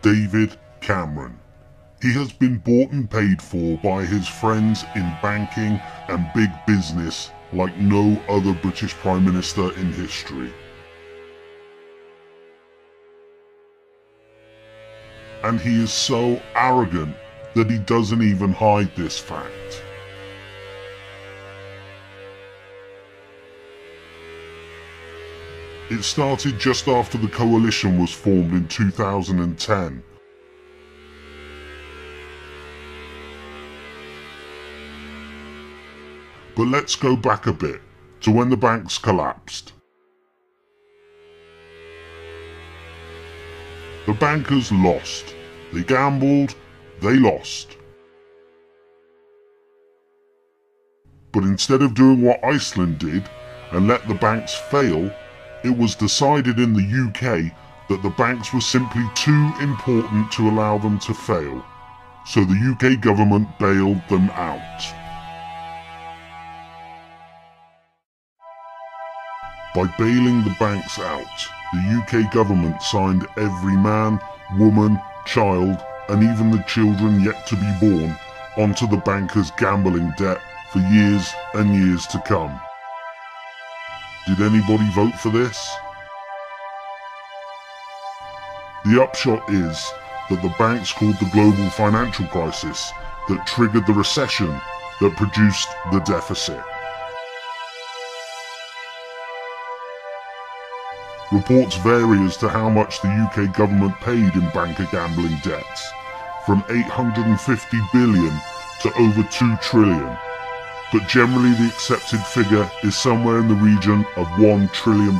David Cameron. He has been bought and paid for by his friends in banking and big business like no other British Prime Minister in history. And he is so arrogant that he doesn't even hide this fact. It started just after the coalition was formed in 2010. But let's go back a bit to when the banks collapsed. The bankers lost. They gambled, they lost. But instead of doing what Iceland did and let the banks fail, it was decided in the UK that the banks were simply too important to allow them to fail. So the UK government bailed them out. By bailing the banks out, the UK government signed every man, woman, child, and even the children yet to be born onto the bankers' gambling debt for years and years to come. Did anybody vote for this? The upshot is that the banks caused the global financial crisis that triggered the recession that produced the deficit. Reports vary as to how much the UK government paid in banker gambling debts, from 850 billion to over 2 trillion, but generally the accepted figure is somewhere in the region of £1 trillion.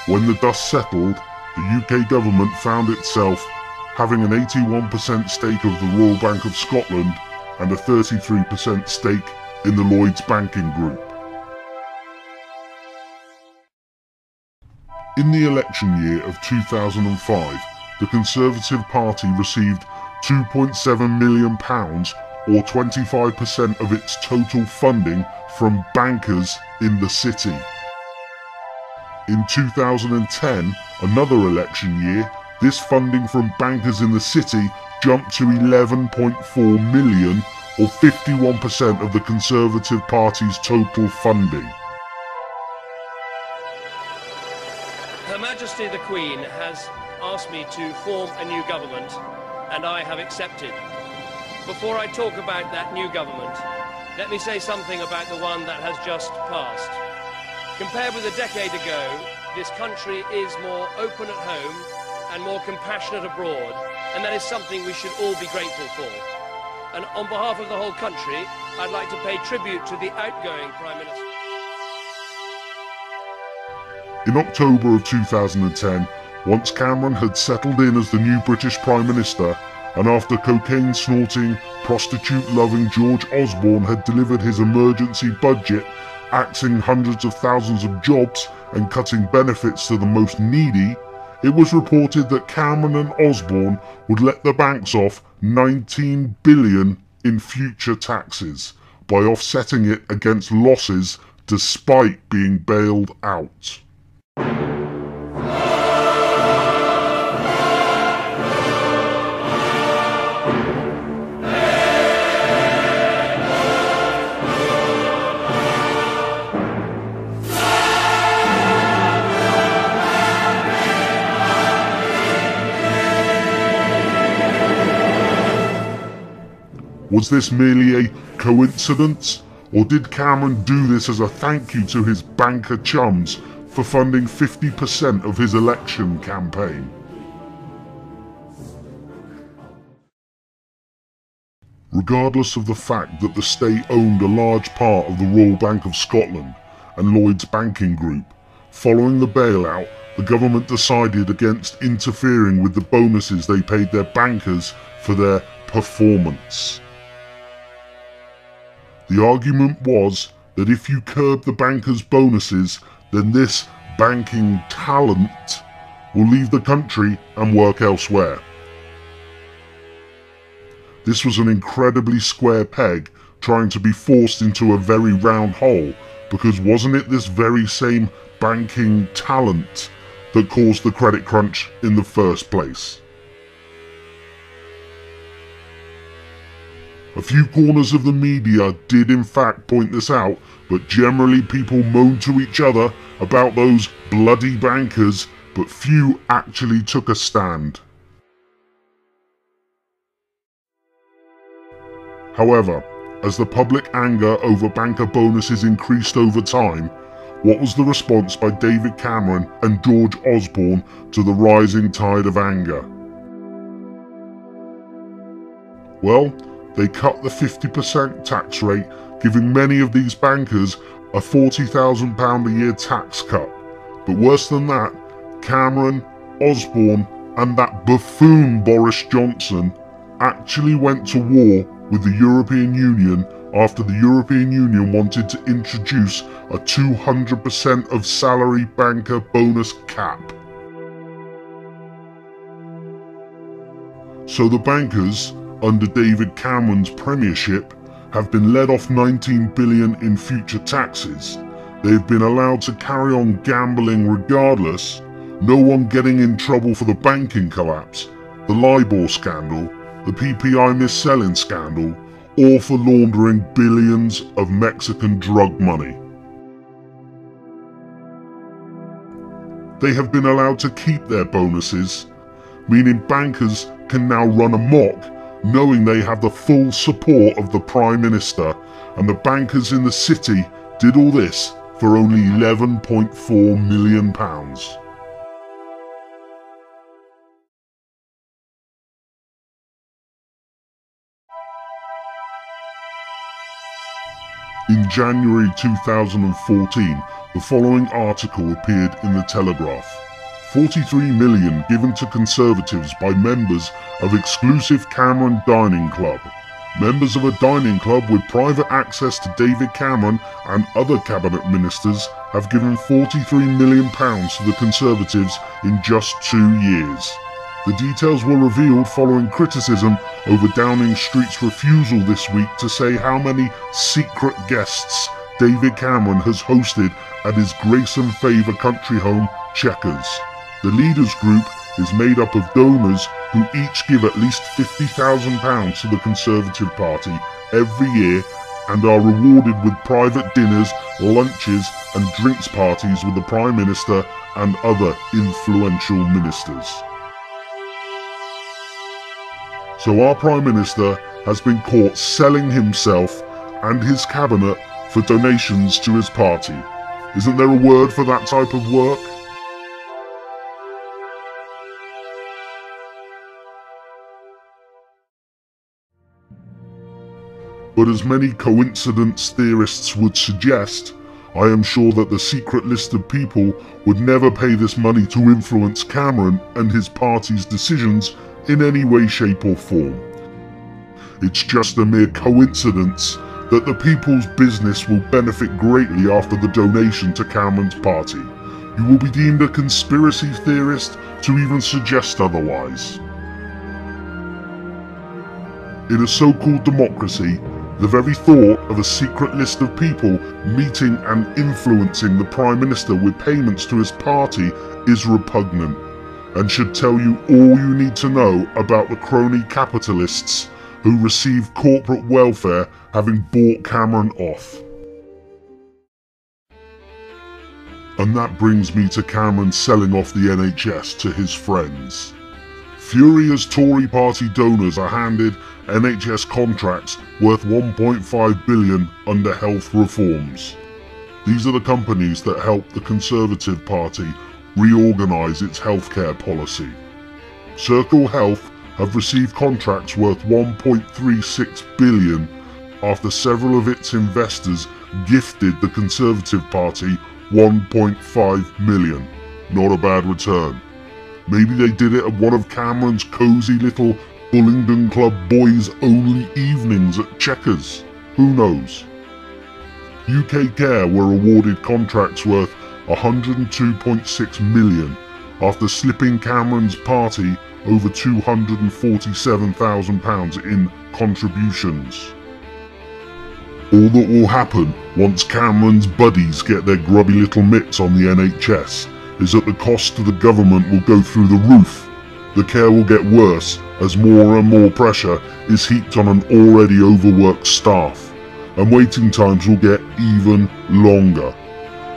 When the dust settled, the UK government found itself having an 81% stake of the Royal Bank of Scotland and a 33% stake in the Lloyds Banking Group. In the election year of 2005, the Conservative Party received £2.7 million or 25% of its total funding from bankers in the city. In 2010, another election year, this funding from bankers in the city jumped to 11.4 million or 51% of the Conservative Party's total funding. Her Majesty the Queen has asked me to form a new government, and I have accepted. Before I talk about that new government, let me say something about the one that has just passed. Compared with a decade ago, this country is more open at home and more compassionate abroad, and that is something we should all be grateful for. And on behalf of the whole country, I'd like to pay tribute to the outgoing Prime Minister. In October of 2010, once Cameron had settled in as the new British Prime Minister, and after cocaine-snorting, prostitute-loving George Osborne had delivered his emergency budget, axing hundreds of thousands of jobs and cutting benefits to the most needy, it was reported that Cameron and Osborne would let the banks off $19 billion in future taxes by offsetting it against losses despite being bailed out. Was this merely a coincidence, or did Cameron do this as a thank you to his banker chums for funding 50% of his election campaign? Regardless of the fact that the state owned a large part of the Royal Bank of Scotland and Lloyds Banking Group, following the bailout, the government decided against interfering with the bonuses they paid their bankers for their performance. The argument was that if you curb the bankers' bonuses, then this banking talent will leave the country and work elsewhere. This was an incredibly square peg trying to be forced into a very round hole, because wasn't it this very same banking talent that caused the credit crunch in the first place. A few corners of the media did in fact point this out, but generally people moaned to each other about those bloody bankers, but few actually took a stand. However, as the public anger over banker bonuses increased over time, what was the response by David Cameron and George Osborne to the rising tide of anger? Well, they cut the 50% tax rate, giving many of these bankers a £40,000 a year tax cut. But worse than that, Cameron, Osborne and that buffoon Boris Johnson actually went to war with the European Union after the European Union wanted to introduce a 200% of salary banker bonus cap. So the bankers, under David Cameron's premiership, have been let off $19 billion in future taxes. They've been allowed to carry on gambling regardless, no one getting in trouble for the banking collapse, the LIBOR scandal, the PPI mis-selling scandal, or for laundering billions of Mexican drug money. They have been allowed to keep their bonuses, meaning bankers can now run amok knowing they have the full support of the Prime Minister, and the bankers in the city did all this for only £11.4 million. In January 2014, the following article appeared in the Telegraph. 43 million given to Conservatives by members of exclusive Cameron Dining Club. Members of a dining club with private access to David Cameron and other cabinet ministers have given £43 million to the Conservatives in just 2 years. The details were revealed following criticism over Downing Street's refusal this week to say how many secret guests David Cameron has hosted at his grace and favour country home, Chequers. The leaders group is made up of donors who each give at least £50,000 to the Conservative Party every year and are rewarded with private dinners, lunches and drinks parties with the Prime Minister and other influential ministers. So our Prime Minister has been caught selling himself and his cabinet for donations to his party. Isn't there a word for that type of work? But as many coincidence theorists would suggest, I am sure that the secret list of people would never pay this money to influence Cameron and his party's decisions in any way, shape or form. It's just a mere coincidence that the people's business will benefit greatly after the donation to Cameron's party. You will be deemed a conspiracy theorist to even suggest otherwise. In a so-called democracy, the very thought of a secret list of people meeting and influencing the Prime Minister with payments to his party is repugnant, and should tell you all you need to know about the crony capitalists who receive corporate welfare having bought Cameron off. And that brings me to Cameron selling off the NHS to his friends. Furious Tory party donors are handed NHS contracts worth £1.5 billion under health reforms. These are the companies that helped the Conservative Party reorganise its healthcare policy. Circle Health have received contracts worth £1.36 billion after several of its investors gifted the Conservative Party £1.5 million. Not a bad return. Maybe they did it at one of Cameron's cosy little Bullingdon Club boys only evenings at Chequers. Who knows? UK Care were awarded contracts worth £102.6 million after slipping Cameron's party over £247,000 in contributions. All that will happen once Cameron's buddies get their grubby little mitts on the NHS is that the cost to the government will go through the roof. The care will get worse as more and more pressure is heaped on an already overworked staff, and waiting times will get even longer.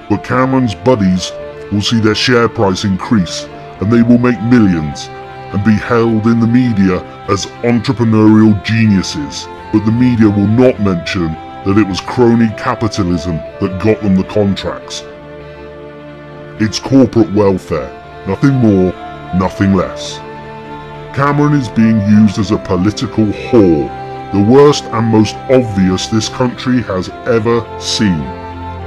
But Cameron's buddies will see their share price increase, and they will make millions and be held in the media as entrepreneurial geniuses. But the media will not mention that it was crony capitalism that got them the contracts. It's corporate welfare, nothing more, nothing less. Cameron is being used as a political whore, the worst and most obvious this country has ever seen,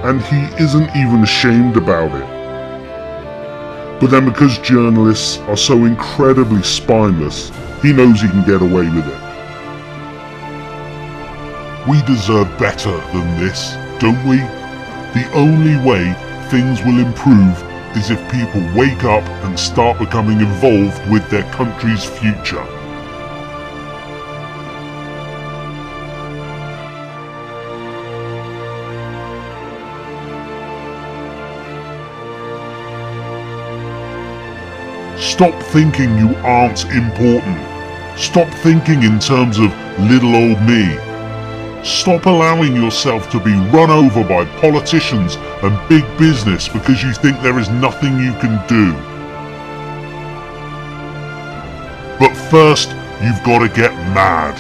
and he isn't even ashamed about it. But then because journalists are so incredibly spineless, he knows he can get away with it. We deserve better than this, don't we? The only way things will improve is if people wake up and start becoming involved with their country's future. Stop thinking you aren't important. Stop thinking in terms of little old me. Stop allowing yourself to be run over by politicians and big business because you think there is nothing you can do. But first, you've got to get mad.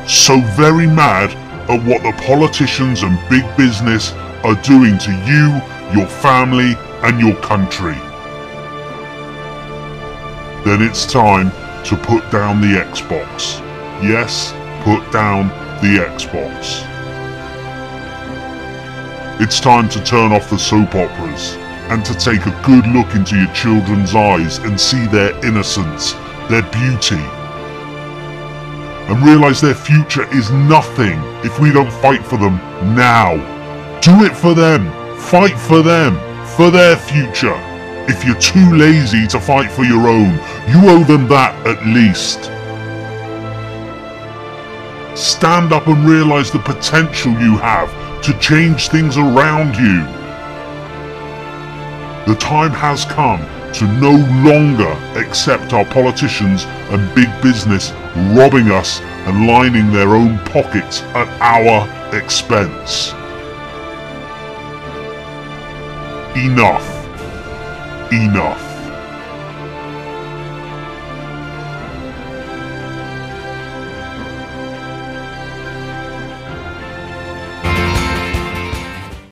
So very mad at what the politicians and big business are doing to you, your family, and your country. Then it's time to put down the Xbox. Yes, put down the Xbox. It's time to turn off the soap operas and to take a good look into your children's eyes and see their innocence, their beauty, and realize their future is nothing if we don't fight for them now. Do it for them. Fight for them, for their future. If you're too lazy to fight for your own, you owe them that at least. Stand up and realize the potential you have to change things around you. The time has come to no longer accept our politicians and big business robbing us and lining their own pockets at our expense. Enough. Enough.